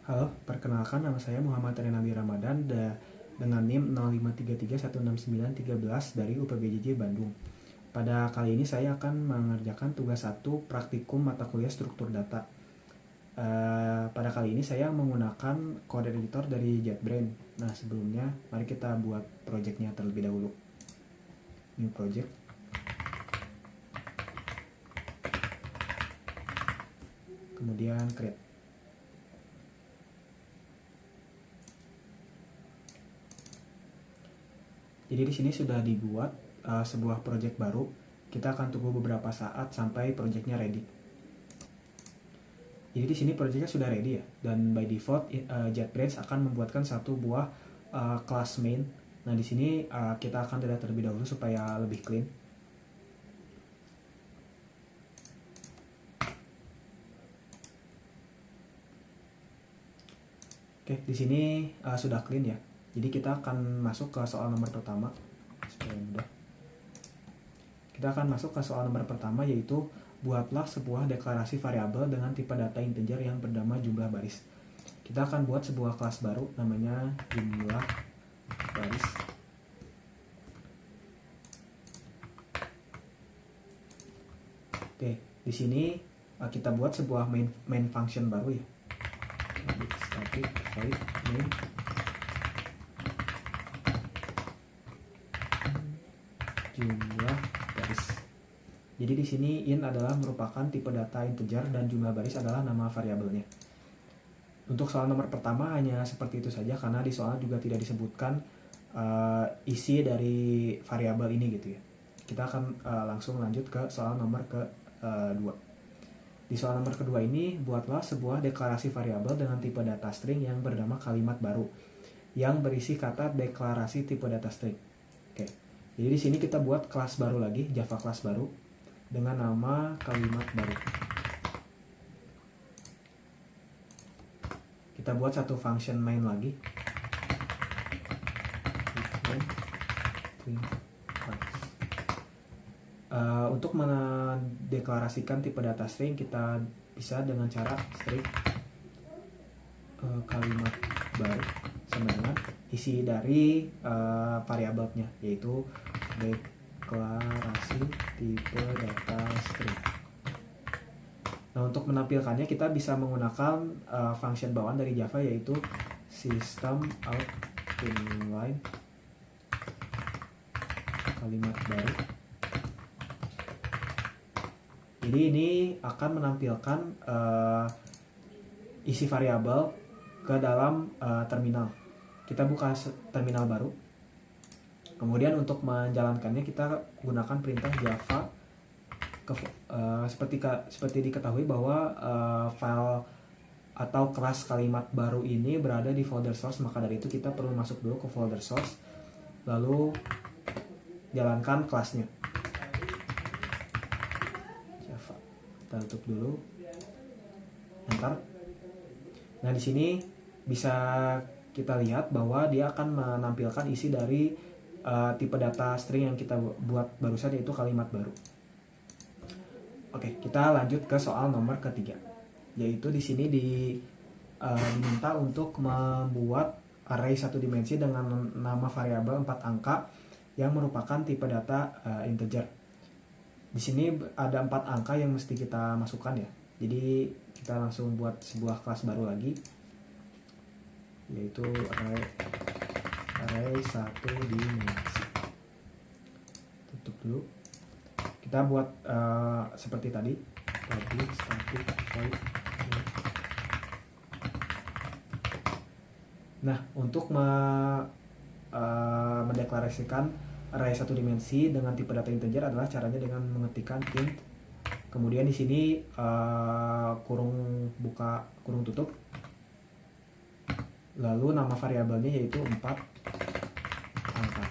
Halo, perkenalkan nama saya Muhammad Renaldi Ramadan dengan NIM 0533169313 dari UPBJJ Bandung. Pada kali ini saya akan mengerjakan tugas 1 praktikum mata kuliah struktur data. Pada kali ini saya menggunakan kode editor dari JetBrains. Nah, sebelumnya mari kita buat projectnya terlebih dahulu. New project. Kemudian create. Jadi di sini sudah dibuat sebuah project baru. Kita akan tunggu beberapa saat sampai projectnya ready. Jadi di sini projectnya sudah ready ya, dan by default JetBrains akan membuatkan satu buah class main. Nah di sini kita akan delete terlebih dahulu supaya lebih clean. Oke, di sini sudah clean ya. Jadi kita akan masuk ke soal nomor pertama supaya mudah. Kita akan masuk ke soal nomor pertama, yaitu buatlah sebuah deklarasi variabel dengan tipe data integer yang bernama jumlah baris. Kita akan buat sebuah kelas baru namanya jumlah baris. Oke, di sini kita buat sebuah main function baru ya. Static void main. Jumlah baris. Jadi di sini int adalah merupakan tipe data integer dan jumlah baris adalah nama variabelnya. Untuk soal nomor pertama hanya seperti itu saja, karena di soal juga tidak disebutkan isi dari variabel ini gitu ya. Kita akan langsung lanjut ke soal nomor kedua. Di soal nomor kedua ini, buatlah sebuah deklarasi variabel dengan tipe data string yang bernama kalimat baru yang berisi kata deklarasi tipe data string. Oke. Jadi di sini kita buat kelas baru lagi, Java kelas baru dengan nama kalimat baru. Kita buat satu function main lagi. Untuk mendeklarasikan tipe data string kita bisa dengan cara string kalimat baru sama dengan isi dari variabelnya, yaitu deklarasi tipe data string. Nah, untuk menampilkannya kita bisa menggunakan function bawaan dari Java, yaitu system out inline kalimat baru. Jadi ini akan menampilkan isi variabel ke dalam terminal. Kita buka terminal baru. Kemudian untuk menjalankannya kita gunakan perintah Java. Seperti diketahui bahwa file atau kelas kalimat baru ini berada di folder source, maka dari itu kita perlu masuk dulu ke folder source, lalu jalankan kelasnya. Java. Kita tutup dulu. Enter. Nah, di sini bisa kita lihat bahwa dia akan menampilkan isi dari tipe data string yang kita buat barusan, yaitu kalimat baru. Oke, kita lanjut ke soal nomor ketiga, yaitu di sini diminta untuk membuat array satu dimensi dengan nama variabel 4 angka yang merupakan tipe data integer. Di sini ada 4 angka yang mesti kita masukkan ya. Jadi kita langsung buat sebuah kelas baru lagi, yaitu array satu dimensi. Tutup dulu. Kita buat seperti tadi, public static void. Nah, untuk mendeklarasikan array satu dimensi dengan tipe data integer adalah caranya dengan mengetikkan int, kemudian di sini kurung buka kurung tutup, lalu nama variabelnya yaitu 4 angka.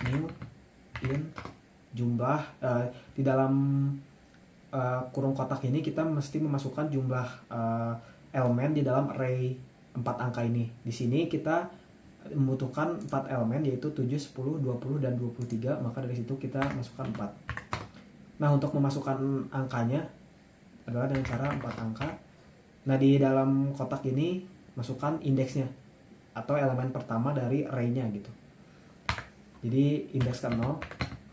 New int jumlah, di dalam kurung kotak ini kita mesti memasukkan jumlah elemen di dalam array 4 angka ini. Di sini kita membutuhkan 4 elemen, yaitu 7, 10, 20, dan 23, maka dari situ kita masukkan 4. Nah, untuk memasukkan angkanya adalah dengan cara 4 angka Nah, di dalam kotak ini masukkan indeksnya atau elemen pertama dari array-nya gitu. Jadi indeks ke 0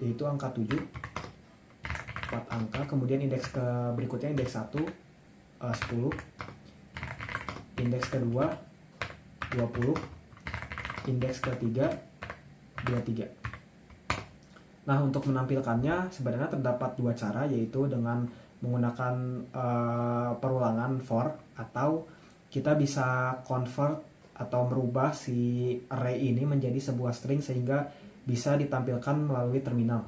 yaitu angka 7, 4 angka, kemudian indeks ke berikutnya indeks 1 10, indeks kedua 20, indeks ketiga 23. Nah, untuk menampilkannya sebenarnya terdapat dua cara, yaitu dengan menggunakan perulangan for, atau kita bisa convert atau merubah si array ini menjadi sebuah string sehingga bisa ditampilkan melalui terminal.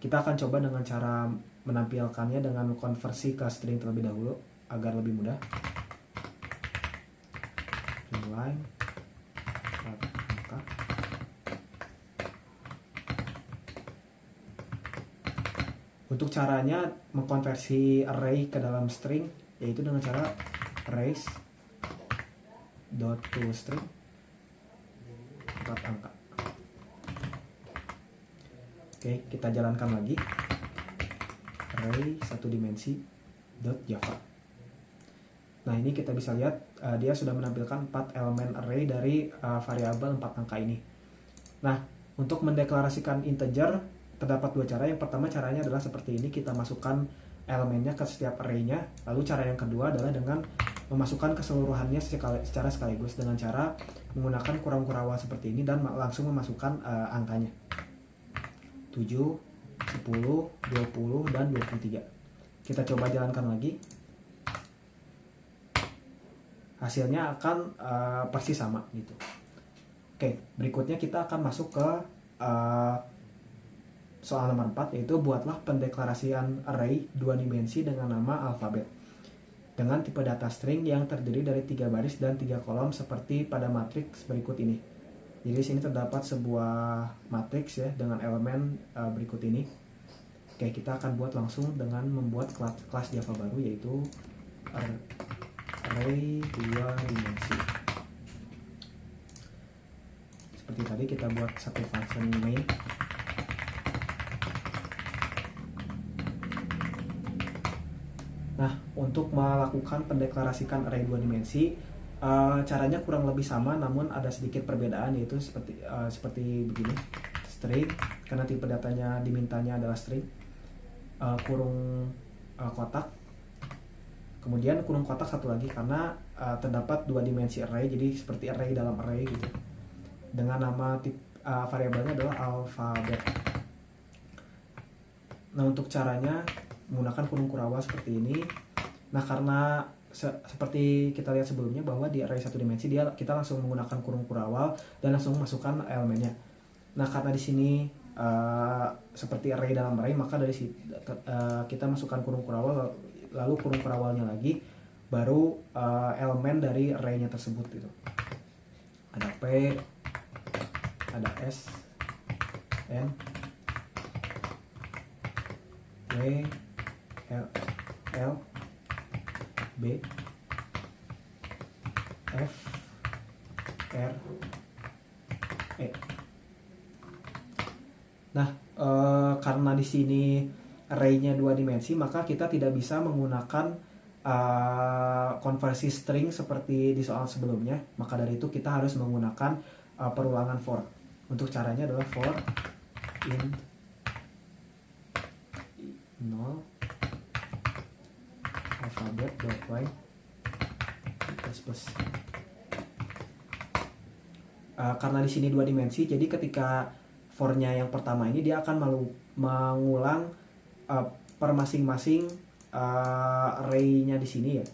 Kita akan coba dengan cara menampilkannya dengan konversi ke string terlebih dahulu agar lebih mudah. Line, untuk caranya mengkonversi array ke dalam string yaitu dengan cara arrays dot to string 4 angka. Oke, kita jalankan lagi. Array 1 dimensi dot java. Nah, ini kita bisa lihat dia sudah menampilkan 4 elemen array dari variabel 4 angka ini. Nah, untuk mendeklarasikan integer terdapat dua cara. Yang pertama caranya adalah seperti ini, kita masukkan elemennya ke setiap array-nya. Lalu cara yang kedua adalah dengan memasukkan keseluruhannya secara sekaligus dengan cara menggunakan kurang kurawal seperti ini dan langsung memasukkan angkanya 7, 10, 20, dan 23. Kita coba jalankan lagi. Hasilnya akan persis sama gitu. Oke, berikutnya kita akan masuk ke soal nomor 4, yaitu buatlah pendeklarasian array 2 dimensi dengan nama alfabet dengan tipe data string yang terdiri dari 3 baris dan 3 kolom seperti pada matriks berikut ini. Jadi di sini terdapat sebuah matriks ya dengan elemen berikut ini. Oke, kita akan buat langsung dengan membuat kelas Java baru, yaitu array 2 dimensi. Seperti tadi kita buat satu function main. Nah, untuk melakukan pendeklarasikan array 2 dimensi, caranya kurang lebih sama, namun ada sedikit perbedaan, yaitu seperti begini. String, karena tipe datanya dimintanya adalah string, kurung kotak, kemudian kurung kotak satu lagi karena terdapat 2 dimensi array, jadi seperti array dalam array gitu. Dengan nama variabelnya adalah alfabet. Nah, untuk caranya menggunakan kurung kurawal seperti ini. Nah, karena seperti kita lihat sebelumnya bahwa di array 1 dimensi kita langsung menggunakan kurung kurawal dan langsung masukkan elemennya. Nah, karena di sini seperti array dalam array, maka dari kita masukkan kurung kurawal, lalu kurung kurawalnya lagi, baru elemen dari array-nya tersebut gitu. Ada P, ada S, N, W, L, B, F, R, E. Nah, karena di sini array-nya 2 dimensi, maka kita tidak bisa menggunakan konversi string seperti di soal sebelumnya. Maka dari itu kita harus menggunakan perulangan for. Untuk caranya adalah for in 0 alphabet.y plus. Karena di sini 2 dimensi, jadi ketika for-nya yang pertama ini dia akan mengulang per masing-masing array-nya di sini ya.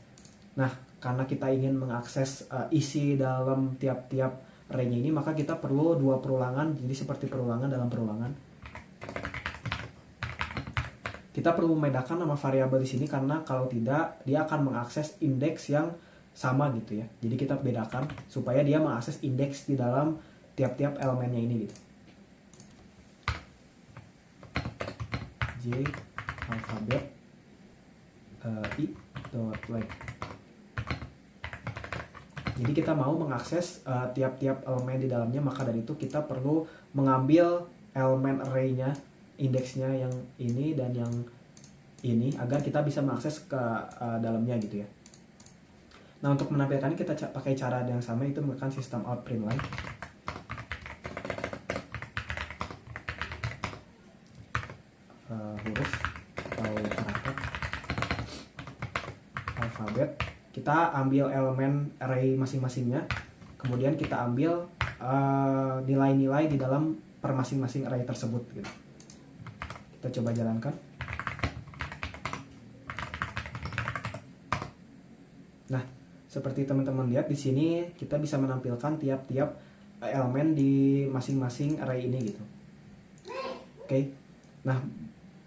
Nah, karena kita ingin mengakses isi dalam tiap-tiap array-nya ini, maka kita perlu 2 perulangan, jadi seperti perulangan dalam perulangan. Kita perlu membedakan nama variabel di sini karena kalau tidak dia akan mengakses indeks yang sama gitu ya. Jadi kita bedakan supaya dia mengakses indeks di dalam tiap-tiap elemennya ini gitu. J alfabet I dot length. Jadi kita mau mengakses tiap-tiap elemen di dalamnya, maka dari itu kita perlu mengambil elemen array-nya, indeksnya yang ini dan yang ini agar kita bisa mengakses ke dalamnya gitu ya. Nah, untuk menampilkannya kita pakai cara yang sama, itu menggunakan sistem out print line. Huruf atau karakter alfabet, kita ambil elemen array masing-masingnya, kemudian kita ambil nilai-nilai di dalam per masing-masing array tersebut gitu. Kita coba jalankan. Nah, seperti teman-teman lihat di sini kita bisa menampilkan tiap-tiap elemen di masing-masing array ini gitu. Oke. Nah,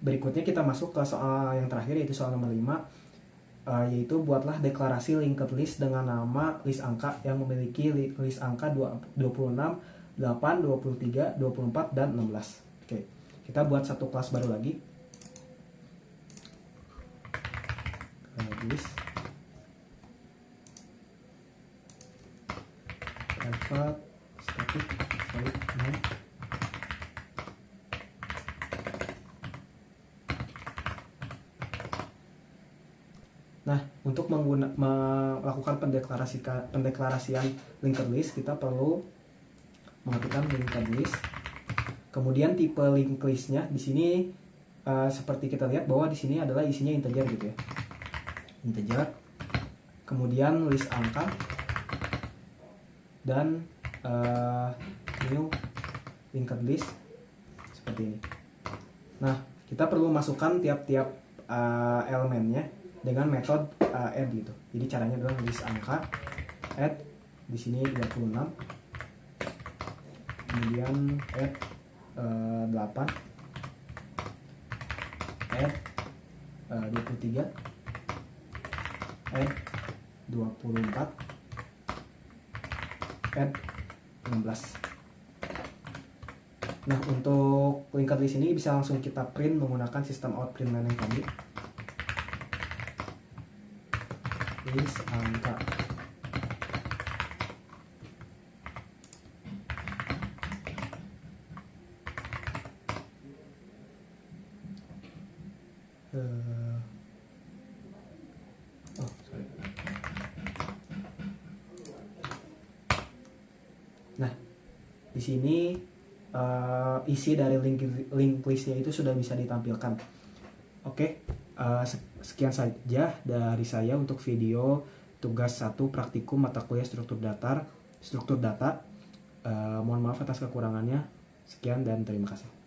berikutnya kita masuk ke soal yang terakhir, yaitu soal nomor 5, yaitu buatlah deklarasi linked list dengan nama list angka yang memiliki list angka 26, 8, 23, 24, dan 16. Oke, kita buat satu kelas baru lagi. List private static void name. Nah, untuk melakukan pendeklarasian linked list, kita perlu mengetikkan linked list. Kemudian tipe linked listnya di sini seperti kita lihat bahwa di sini adalah isinya integer gitu ya, integer. Kemudian list angka dan new linked list seperti ini. Nah, kita perlu masukkan tiap-tiap elemennya dengan metode add gitu. Jadi caranya adalah list angka add di sini 26, kemudian add 8, add 23, add 24, add 16. Nah, untuk linked list ini bisa langsung kita print menggunakan sistem out print line yang tadi. List angka Nah, di sini isi dari link listnya itu sudah bisa ditampilkan. Oke, sekian saja dari saya untuk video tugas 1 praktikum mata kuliah struktur data. Mohon maaf atas kekurangannya. Sekian dan terima kasih.